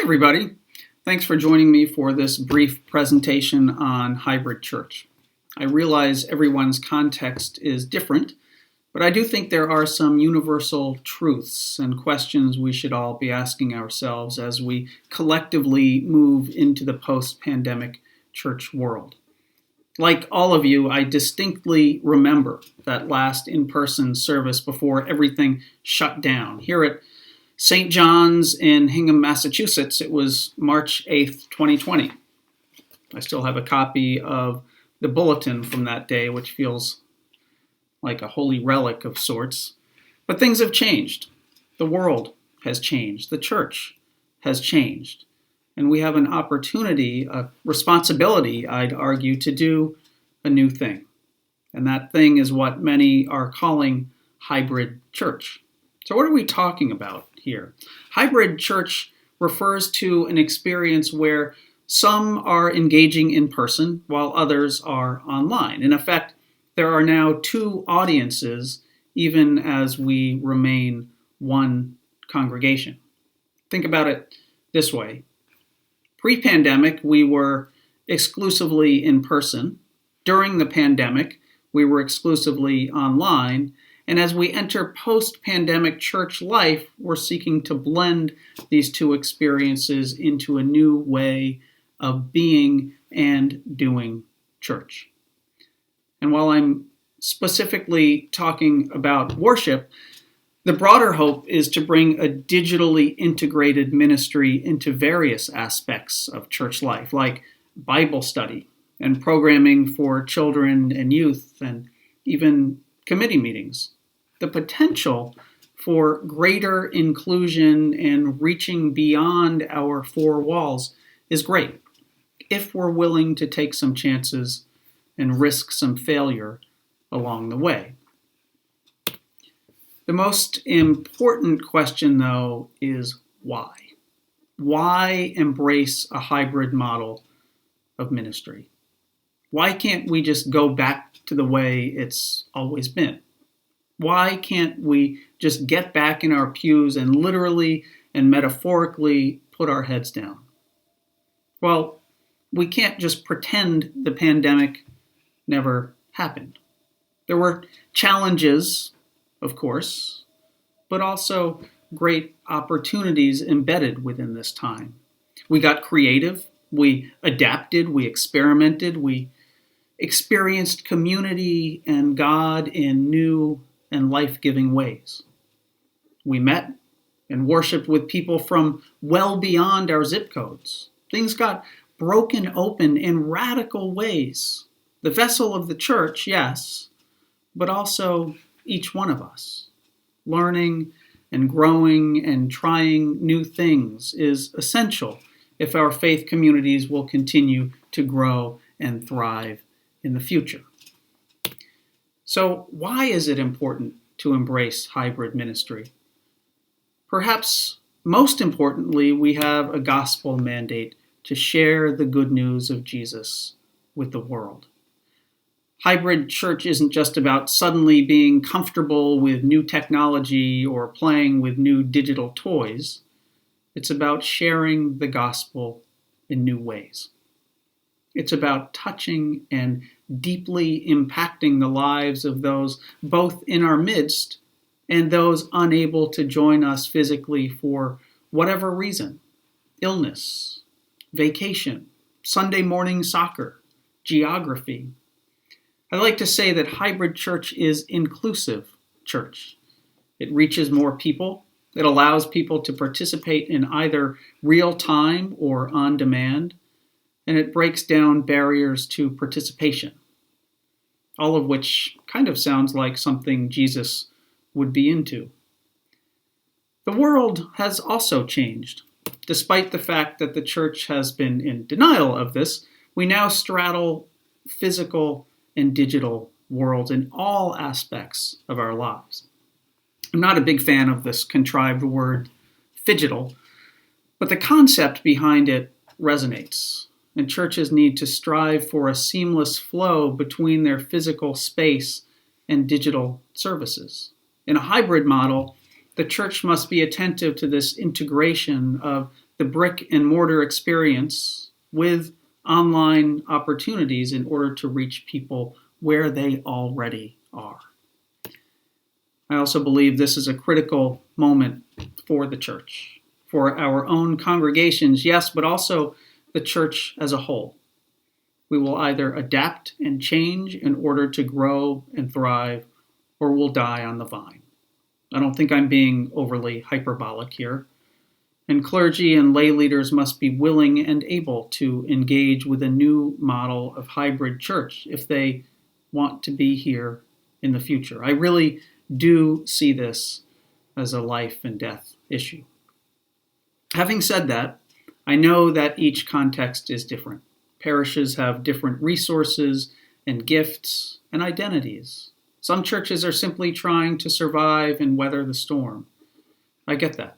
everybody. Thanks for joining me for this brief presentation on hybrid church. I realize everyone's context is different, but I do think there are some universal truths and questions we should all be asking ourselves as we collectively move into the post-pandemic church world. Like all of you, I distinctly remember that last in-person service before everything shut down. Here at St. John's in Hingham, Massachusetts, it was March 8th, 2020. I still have a copy of the bulletin from that day, which feels like a holy relic of sorts. But things have changed. The world has changed. The church has changed. And we have an opportunity, a responsibility, I'd argue, to do a new thing. And that thing is what many are calling hybrid church. So what are we talking about here? Hybrid church refers to an experience where some are engaging in person while others are online. In effect, there are now two audiences, even as we remain one congregation. Think about it this way. Pre-pandemic, we were exclusively in person. During the pandemic, we were exclusively online. And as we enter post-pandemic church life, we're seeking to blend these two experiences into a new way of being and doing church. And while I'm specifically talking about worship, the broader hope is to bring a digitally integrated ministry into various aspects of church life, like Bible study and programming for children and youth, and even committee meetings. The potential for greater inclusion and reaching beyond our four walls is great if we're willing to take some chances and risk some failure along the way. The most important question, though, is why? Why embrace a hybrid model of ministry? Why can't we just go back to the way it's always been? Why can't we just get back in our pews and literally and metaphorically put our heads down? Well, we can't just pretend the pandemic never happened. There were challenges, of course, but also great opportunities embedded within this time. We got creative, we adapted, we experimented, we experienced community and God in new and life-giving ways. We met and worshiped with people from well beyond our zip codes. Things got broken open in radical ways. The vessel of the church, yes, but also each one of us. Learning and growing and trying new things is essential if our faith communities will continue to grow and thrive in the future. So why is it important to embrace hybrid ministry? Perhaps most importantly, we have a gospel mandate to share the good news of Jesus with the world. Hybrid church isn't just about suddenly being comfortable with new technology or playing with new digital toys. It's about sharing the gospel in new ways. It's about touching and deeply impacting the lives of those both in our midst and those unable to join us physically for whatever reason: illness, vacation, Sunday morning soccer, geography. I like to say that hybrid church is inclusive church. It reaches more people. It allows people to participate in either real time or on demand. And it breaks down barriers to participation, all of which kind of sounds like something Jesus would be into. The world has also changed. Despite the fact that the church has been in denial of this, we now straddle physical and digital worlds in all aspects of our lives. I'm not a big fan of this contrived word, phygital, but the concept behind it resonates. And churches need to strive for a seamless flow between their physical space and digital services. In a hybrid model, the church must be attentive to this integration of the brick and mortar experience with online opportunities in order to reach people where they already are. I also believe this is a critical moment for the church, for our own congregations, yes, but also the church as a whole. We will either adapt and change in order to grow and thrive, or we'll die on the vine. I don't think I'm being overly hyperbolic here. And clergy and lay leaders must be willing and able to engage with a new model of hybrid church if they want to be here in the future. I really do see this as a life and death issue. Having said that, I know that each context is different. Parishes have different resources and gifts and identities. Some churches are simply trying to survive and weather the storm. I get that.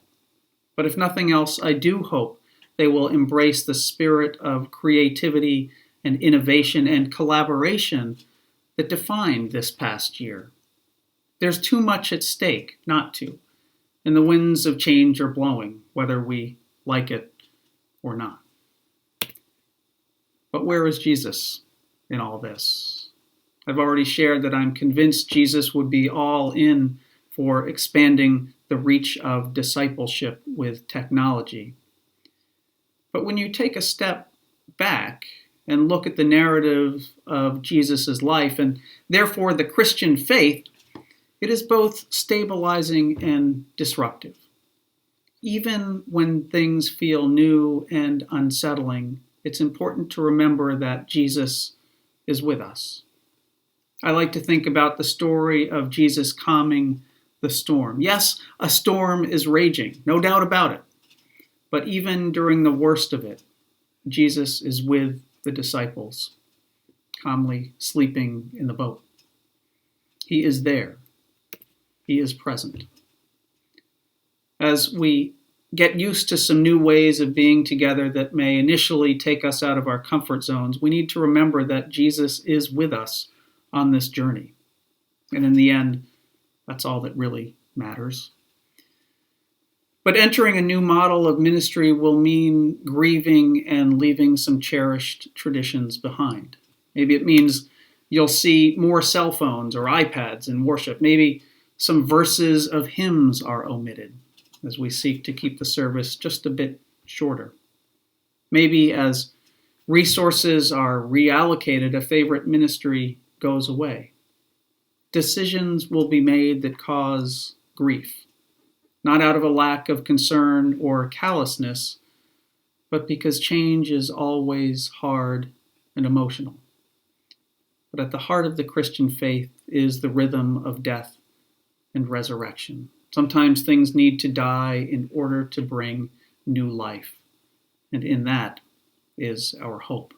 But if nothing else, I do hope they will embrace the spirit of creativity and innovation and collaboration that defined this past year. There's too much at stake not to, and the winds of change are blowing, whether we like it or not. But where is Jesus in all this? I've already shared that I'm convinced Jesus would be all in for expanding the reach of discipleship with technology. But when you take a step back and look at the narrative of Jesus' life and therefore the Christian faith, it is both stabilizing and disruptive. Even when things feel new and unsettling, it's important to remember that Jesus is with us. I like to think about the story of Jesus calming the storm. Yes, a storm is raging, no doubt about it. But even during the worst of it, Jesus is with the disciples, calmly sleeping in the boat. He is there. He is present. As we get used to some new ways of being together that may initially take us out of our comfort zones, we need to remember that Jesus is with us on this journey. And in the end, that's all that really matters. But entering a new model of ministry will mean grieving and leaving some cherished traditions behind. Maybe it means you'll see more cell phones or iPads in worship. Maybe some verses of hymns are omitted as we seek to keep the service just a bit shorter. Maybe as resources are reallocated, a favorite ministry goes away. Decisions will be made that cause grief, not out of a lack of concern or callousness, but because change is always hard and emotional. But at the heart of the Christian faith is the rhythm of death and resurrection. Sometimes things need to die in order to bring new life, and in that is our hope.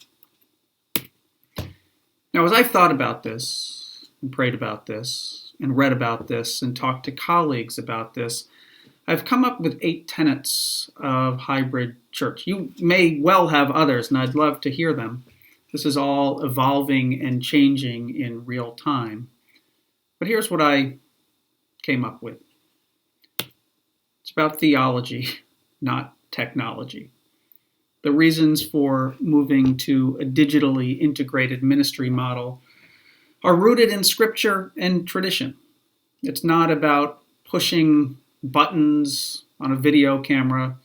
Now, as I've thought about this, and prayed about this, and read about this, and talked to colleagues about this, I've come up with 8 tenets of hybrid church. You may well have others, and I'd love to hear them. This is all evolving and changing in real time. But here's what I came up with. It's about theology, not technology. The reasons for moving to a digitally integrated ministry model are rooted in scripture and tradition. It's not about pushing buttons on a video camera.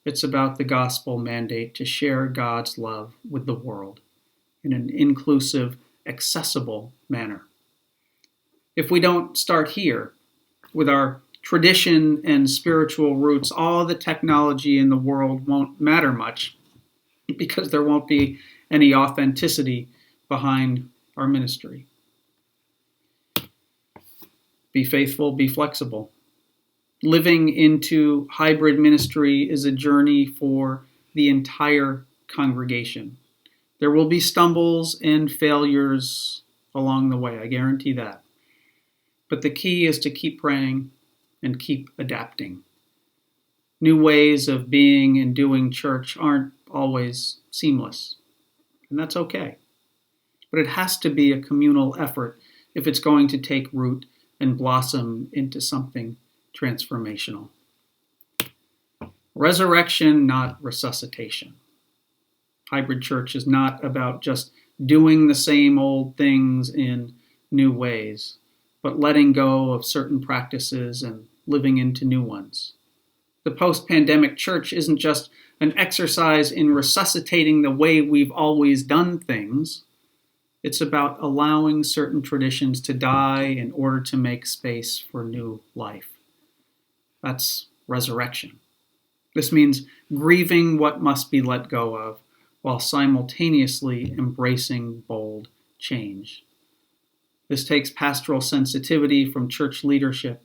It's about the gospel mandate to share God's love with the world in an inclusive, accessible manner. If we don't start here with our tradition and spiritual roots, all the technology in the world won't matter much because there won't be any authenticity behind our ministry. Be faithful, be flexible. Living into hybrid ministry is a journey for the entire congregation. There will be stumbles and failures along the way, I guarantee that. But the key is to keep praying and keep adapting. New ways of being and doing church aren't always seamless, and that's okay. But it has to be a communal effort if it's going to take root and blossom into something transformational. Resurrection, not resuscitation. Hybrid church is not about just doing the same old things in new ways, but letting go of certain practices and living into new ones. The post-pandemic church isn't just an exercise in resuscitating the way we've always done things. It's about allowing certain traditions to die in order to make space for new life. That's resurrection. This means grieving what must be let go of while simultaneously embracing bold change. This takes pastoral sensitivity from church leadership,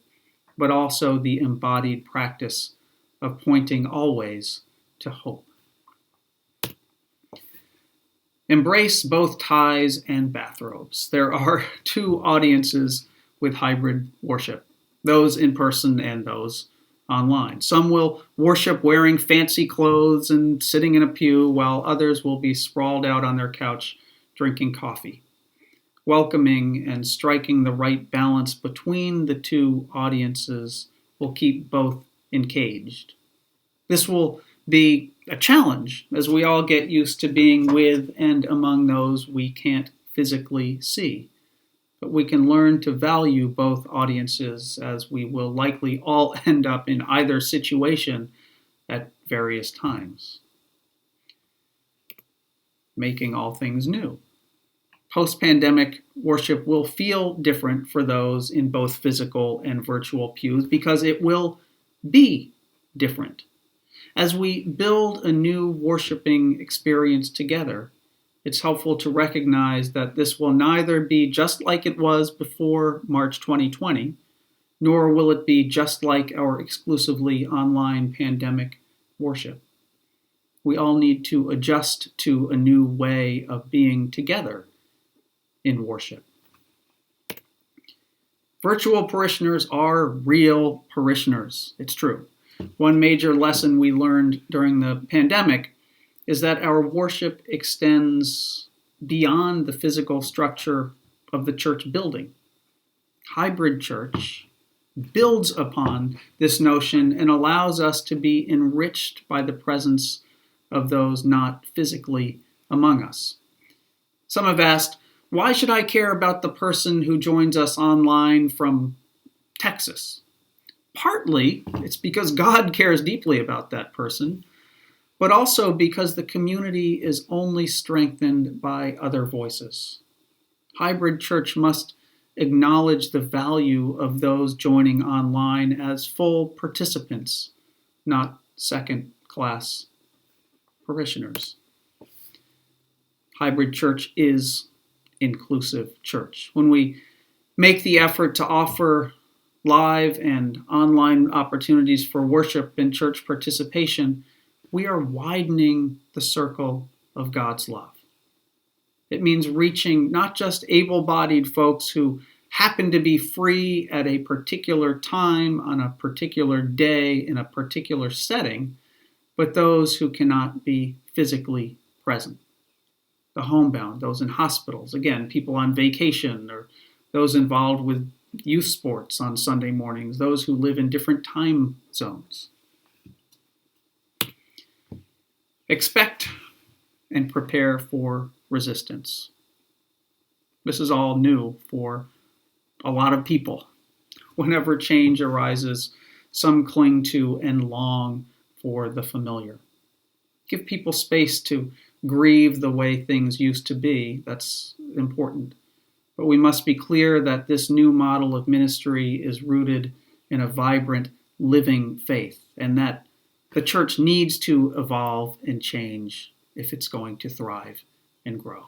but also the embodied practice of pointing always to hope. Embrace both ties and bathrobes. There are two audiences with hybrid worship, those in person and those online. Some will worship wearing fancy clothes and sitting in a pew, while others will be sprawled out on their couch drinking coffee. Welcoming and striking the right balance between the two audiences will keep both encaged. This will be a challenge as we all get used to being with and among those we can't physically see. But we can learn to value both audiences, as we will likely all end up in either situation at various times. Making all things new. Post-pandemic worship will feel different for those in both physical and virtual pews because it will be different. As we build a new worshiping experience together, it's helpful to recognize that this will neither be just like it was before March 2020, nor will it be just like our exclusively online pandemic worship. We all need to adjust to a new way of being together in worship. Virtual parishioners are real parishioners. It's true. One major lesson we learned during the pandemic is that our worship extends beyond the physical structure of the church building. Hybrid church builds upon this notion and allows us to be enriched by the presence of those not physically among us. Some have asked, why should I care about the person who joins us online from Texas? Partly, it's because God cares deeply about that person, but also because the community is only strengthened by other voices. Hybrid church must acknowledge the value of those joining online as full participants, not second-class parishioners. Hybrid church is inclusive church. When we make the effort to offer live and online opportunities for worship and church participation, we are widening the circle of God's love. It means reaching not just able-bodied folks who happen to be free at a particular time on a particular day in a particular setting, but those who cannot be physically present. The homebound, those in hospitals, again, people on vacation, or those involved with youth sports on Sunday mornings, those who live in different time zones. Expect and prepare for resistance. This is all new for a lot of people. Whenever change arises, some cling to and long for the familiar. Give people space to grieve the way things used to be. That's important. But we must be clear that this new model of ministry is rooted in a vibrant, living faith, and that the church needs to evolve and change if it's going to thrive and grow.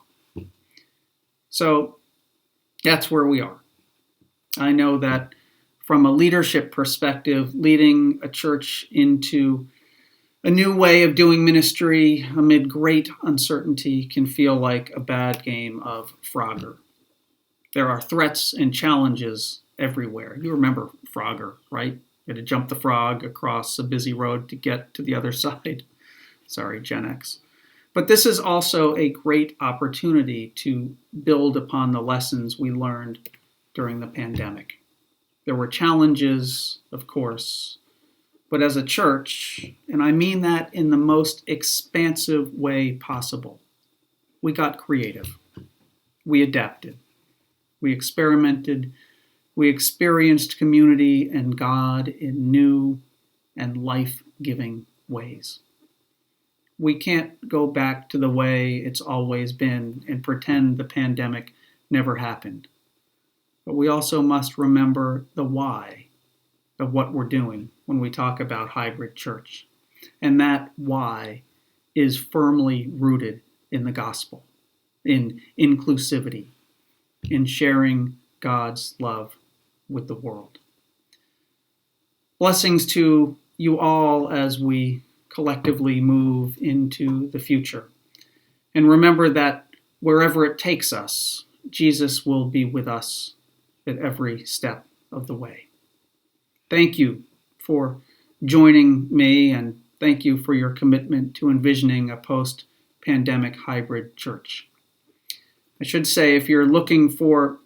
So that's where we are. I know that from a leadership perspective, leading a church into a new way of doing ministry amid great uncertainty can feel like a bad game of Frogger. There are threats and challenges everywhere. You remember Frogger, right? You had to jump the frog across a busy road to get to the other side. Sorry, Gen X. But this is also a great opportunity to build upon the lessons we learned during the pandemic. There were challenges, of course, But as a church, and I mean that in the most expansive way possible, we got creative. We adapted. We experimented. We experienced community and God in new and life-giving ways. We can't go back to the way it's always been and pretend the pandemic never happened. But we also must remember the why of what we're doing when we talk about hybrid church. And that why is firmly rooted in the gospel, in inclusivity, in sharing God's love with the world. Blessings to you all as we collectively move into the future. And remember that wherever it takes us, Jesus will be with us at every step of the way. Thank you for joining me, and thank you for your commitment to envisioning a post-pandemic hybrid church. I should say, if you're looking for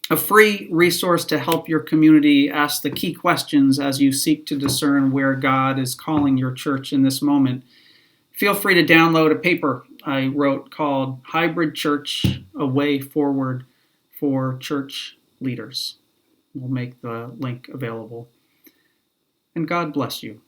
a free resource to help your community ask the key questions as you seek to discern where God is calling your church in this moment, feel free to download a paper I wrote called Hybrid Church, A Way Forward for Church Leaders. We'll make the link available. And God bless you.